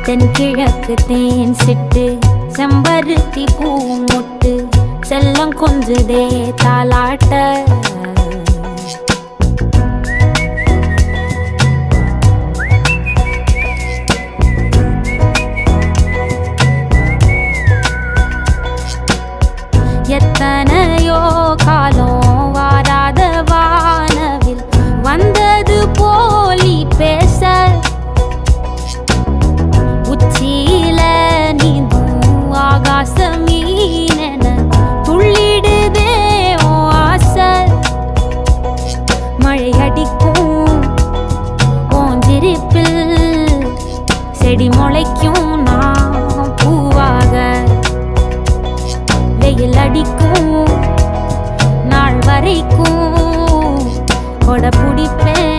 தென்கிழக்கு தேன் சிட்டு செம்பருத்தி பூ முட்டு செல்லம் கொஞ்சுதே தாலாட்ட எத்தனையோ காலம் வாராத வானவில் வந்தது போலி பேச உச்சியில நீந்தும் ஆகாச மீனென துள்ளிடுதே ஓ ஆசை மழை அடிக்கும் ஓஞ்சிருப்பில் செடி முளைக்கும் நான் பூவாக வெயில் அடிக்கும் நாள் வரைக்கும் கொடை பிடிப்பேன்